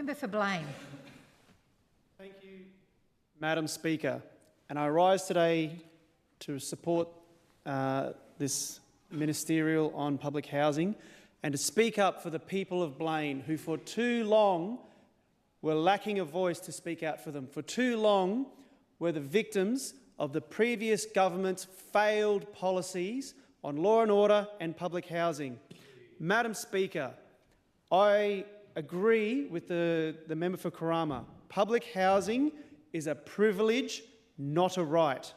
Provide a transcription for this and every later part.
Member for Blain. Thank you, Madam Speaker. And I rise today to support this ministerial on public housing and to speak up for the people of Blain who for too long were lacking a voice to speak out for them. For too long were the victims of the previous government's failed policies on law and order and public housing. Madam Speaker, I agree with the member for Kerama. Public housing is a privilege, not a right.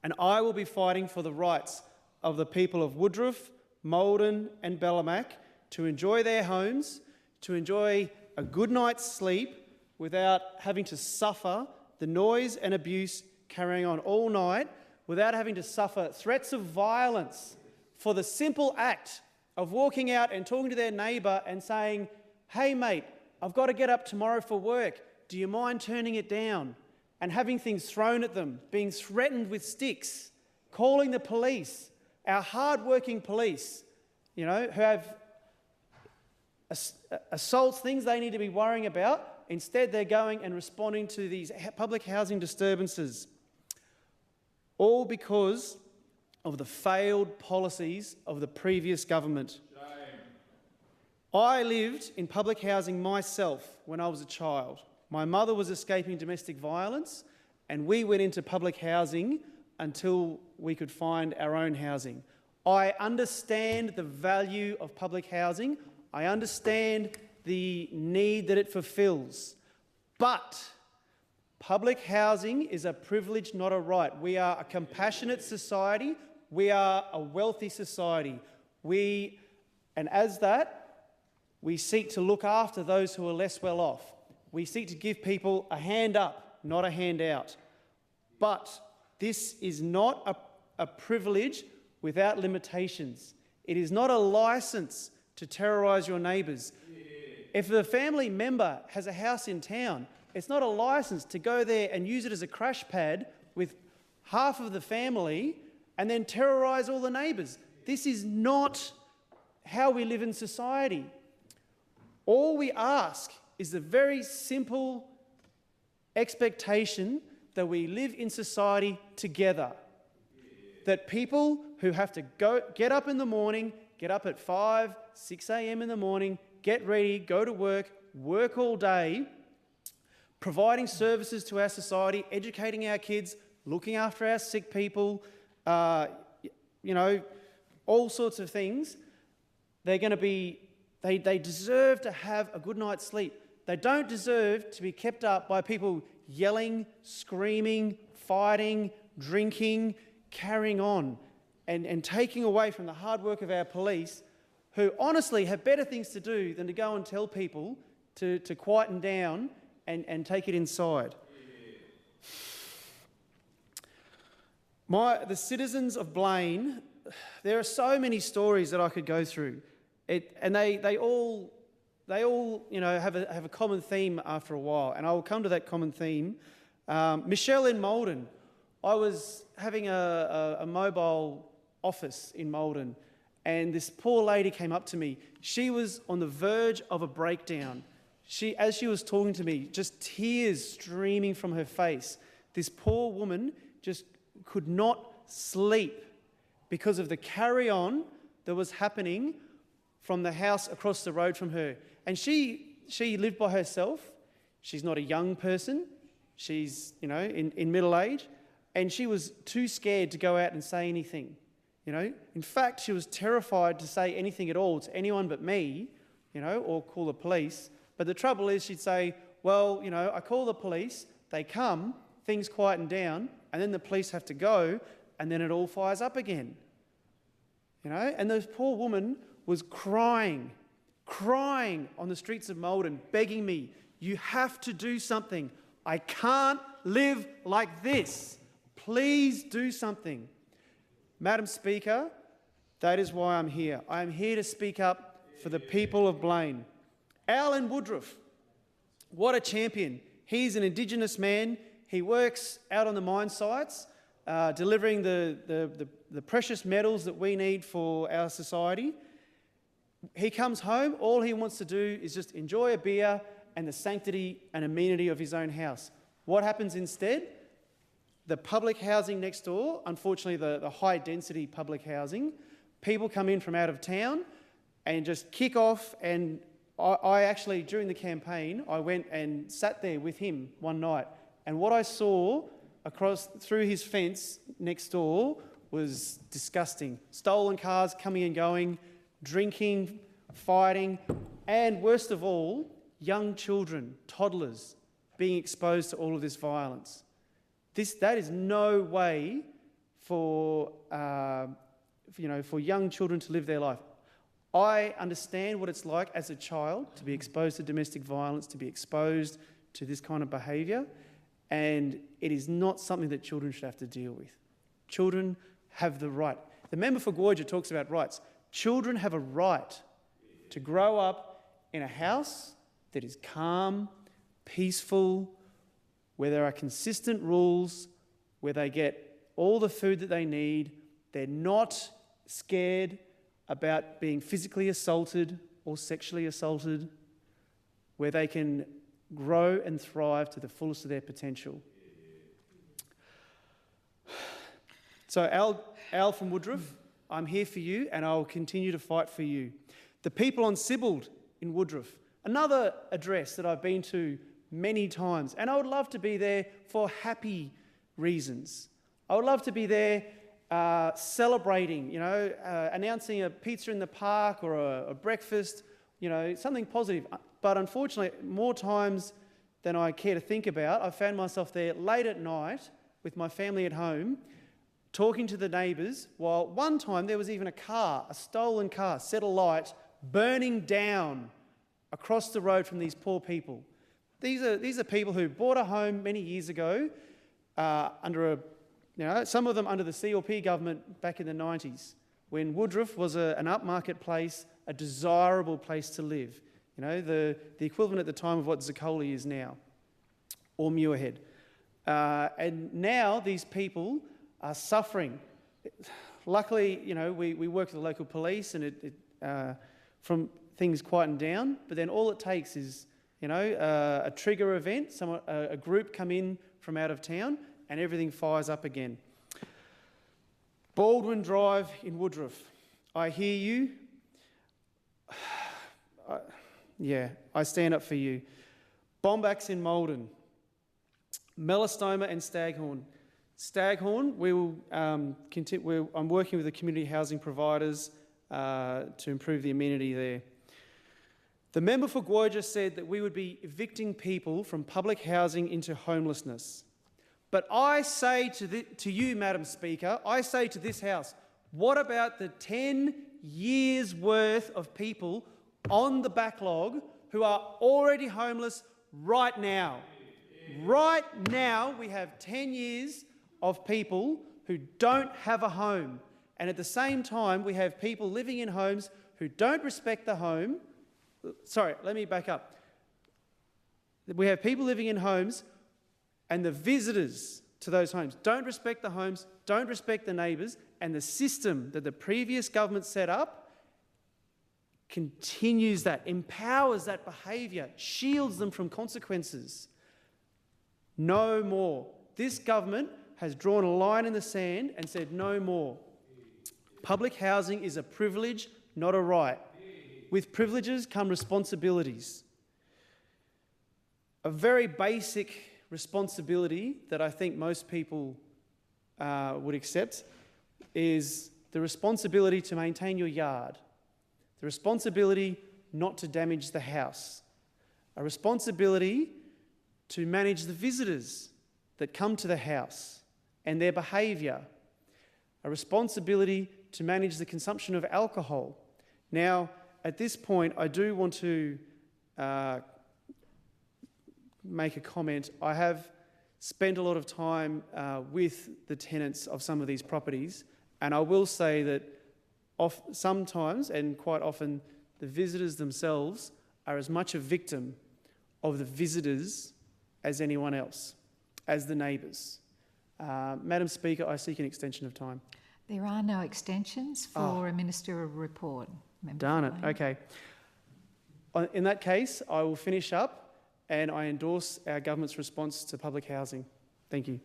And I will be fighting for the rights of the people of Woodroffe, Maldon and 𝒊𝒄 to enjoy their homes, to enjoy a good night's sleep without having to suffer the noise and abuse carrying on all night, without having to suffer threats of violence for the simple act of walking out and talking to their neighbour and saying, "Hey mate, I've got to get up tomorrow for work. Do you mind turning it down?" And having things thrown at them, being threatened with sticks, calling the police, our hard-working police, who have assaults, things they need to be worrying about. Instead, they're going and responding to these public housing disturbances, all because of the failed policies of the previous government. Shame. I lived in public housing myself when I was a child. My mother was escaping domestic violence, and we went into public housing until we could find our own housing. I understand the value of public housing. I understand the need that it fulfills. But public housing is a privilege, not a right. We are a compassionate society. We are a wealthy society. And as that, we seek to look after those who are less well off. We seek to give people a hand up, not a hand out. But this is not a privilege without limitations. It is not a licence to terrorise your neighbours. If a family member has a house in town, it's not a licence to go there and use it as a crash pad with half of the family and then terrorise all the neighbours. This is not how we live in society. All we ask is the very simple expectation that we live in society together. That people who have to get up in the morning, get up at 5, 6 a.m. in the morning, get ready, go to work all day, providing services to our society, educating our kids, looking after our sick people, all sorts of things. They deserve to have a good night's sleep. They don't deserve to be kept up by people yelling, screaming, fighting, drinking, carrying on, and taking away from the hard work of our police, who honestly have better things to do than to go and tell people to quieten down and take it inside. The citizens of Blain, there are so many stories that I could go through, and they all have a common theme after a while, and I will come to that common theme. Michelle in Maldon, I was having a mobile office in Maldon, and this poor lady came up to me. She was on the verge of a breakdown. As she was talking to me, just tears streaming from her face. This poor woman just could not sleep because of the carry-on that was happening from the house across the road from her. And she lived by herself. She's not a young person. She's, in middle age. And she was too scared to go out and say anything. In fact, she was terrified to say anything at all to anyone but me, or call the police. But the trouble is, she'd say, well, I call the police, they come, things quieten down, and then the police have to go, and then it all fires up again. And this poor woman was crying on the streets of Maldon, begging me, "You have to do something. I can't live like this. Please do something." Madam Speaker, that is why I'm here. I am here to speak up for the people of Blain. Al in Woodroffe, what a champion. He's an Indigenous man. He works out on the mine sites, delivering the precious metals that we need for our society. He comes home, all he wants to do is just enjoy a beer and the sanctity and amenity of his own house. What happens instead? The public housing next door, unfortunately the high-density public housing, people come in from out of town and just kick off. And I actually, during the campaign, I went and sat there with him one night, and what I saw through his fence next door was disgusting. Stolen cars coming and going, drinking, fighting, and worst of all, young children, toddlers, being exposed to all of this violence. That is no way for young children to live their life. I understand what it's like as a child to be exposed to domestic violence, to be exposed to this kind of behaviour, and it is not something that children should have to deal with. Children have the right. The member for 𝑔𝒊𝒄 talks about rights. Children have a right to grow up in a house that is calm, peaceful, where there are consistent rules, where they get all the food that they need. They're not scared about being physically assaulted or sexually assaulted, where they can grow and thrive to the fullest of their potential. So Al from Woodruff, I'm here for you and I will continue to fight for you. The people on Sibbald in Woodruff, another address that I've been to many times, and I would love to be there for happy reasons. I would love to be there celebrating, announcing a pizza in the park or a breakfast, something positive. But unfortunately, more times than I care to think about, I found myself there late at night with my family at home, talking to the neighbours, while one time there was even a stolen car, set alight, burning down across the road from these poor people. These are people who bought a home many years ago, some of them under the CLP government back in the 90s, when Woodruff was an upmarket place, a desirable place to live. The equivalent at the time of what 𝑯𝒐𝒓𝒎 is now, or Muirhead. And now these people are suffering. Luckily, we work with the local police, and from things quieten down, but then all it takes is a trigger event, a group come in from out of town, and everything fires up again. Baldwin Drive in Woodruff. I hear you. I stand up for you. Bombax in Malden. Melastoma and Staghorn. Staghorn, I'm working with the community housing providers to improve the amenity there. The member for 𝒂𝒑 said that we would be evicting people from public housing into homelessness. But I say to you, Madam Speaker, I say to this House, what about the 10 years' worth of people on the backlog who are already homeless right now? Right now, we have 10 years of people who don't have a home. And at the same time, we have people living in homes who don't respect the home. Sorry, let me back up. We have people living in homes, and the visitors to those homes don't respect the homes, don't respect the neighbours, and the system that the previous government set up continues that, empowers that behaviour, shields them from consequences. No more. This government has drawn a line in the sand and said no more. Public housing is a privilege, not a right. With privileges come responsibilities. A very basic responsibility that I think most people would accept is the responsibility to maintain your yard, the responsibility not to damage the house, a responsibility to manage the visitors that come to the house and their behaviour, a responsibility to manage the consumption of alcohol. Now, at this point, I do want to make a comment. I have spent a lot of time with the tenants of some of these properties, and I will say that sometimes, and quite often, the visitors themselves are as much a victim of the visitors as anyone else, as the neighbours. Madam Speaker, I seek an extension of time. There are no extensions for a ministerial report. Darn it. Okay. In that case, I will finish up and I endorse our government's response to public housing. Thank you.